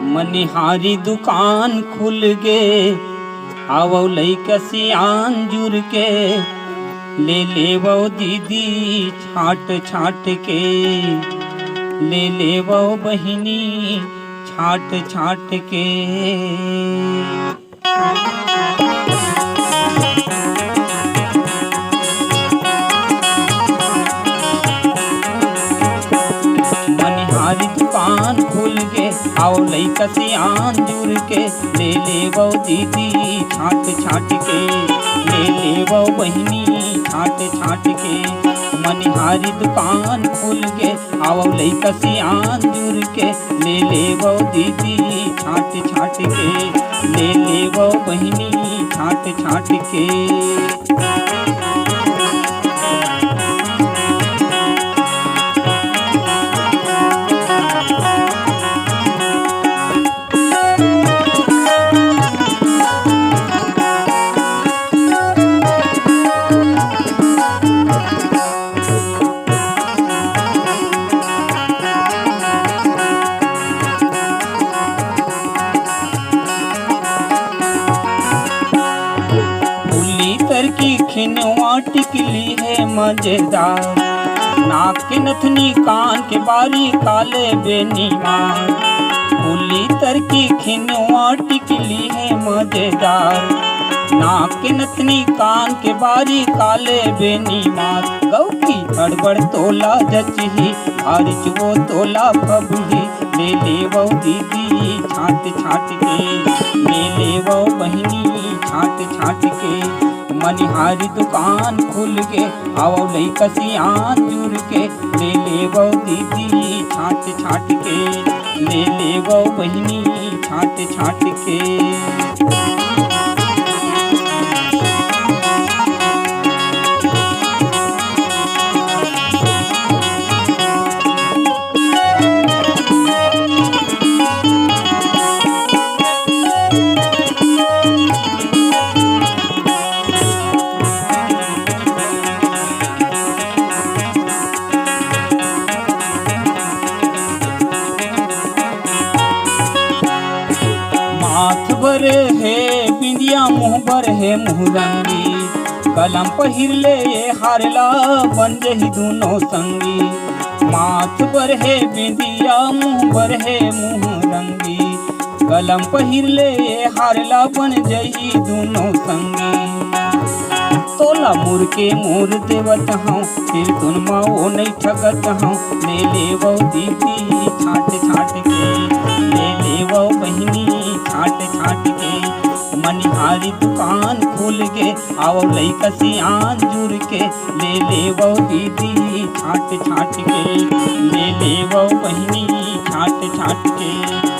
मनिहारी दुकान खुल गे, आवो लइका सियान जुर के, ले लेवो दीदी छाट छाट के, ले लेवो बहिनी छाट छाट के। मनिहारी दुकान खुल गे, आओ लइका सियान जुर के, ले लेवो दीदी छाट छाट के, ले लेवो बहिनी छाट छाट के। मनिहारी दुकान खुल गे, आओ लइका सियान जुर के, ले लेवो दीदी छाट छाट के, ले लेवो बहिनी छाट छाट के। की खिनवा टिकली है मजेदार, नाक के नथनी कान के बारी काले बेनीमार। फूली तर की खिनवा टिकली है मजेदार, नाक के नथनी कान के बारी काले बेनीमार। गौ की हड़बड़ तोला जचही, हरिच वो तोला फबही, ले लेवो दीदी छाट छाट के, ले लेवो बहिनी छाट छाट के। मनिहारी दुकान खुल गे, आओ लइका सियान जुर के, ले लेवो दीदी छाट छाट के, ले लेवो बहिनी छाट छाट के। माथ बर है बिंदिया, मुँह बर है मुहरंगी, कलम पहिर ले ये हारला बन जही दोनों संगी। माथ बर है बिंदिया, मुँह बर है मुहरंगी, कलम पहिर ले ये हारला बन जही दोनों संगी। तोला मुर के मोर देवत हूँ, फिर तुन माओ नहीं ठगत हूँ, ले लेवो दीदी छाट छाट के, ले लेवो बहिनी छाट छाट के। मनिहारी दुकान खुल गे, आओ लइका सियान जुर के, ले लेवो दीदी छाट छाट के, ले लेवो बहिनी छाट छाट के।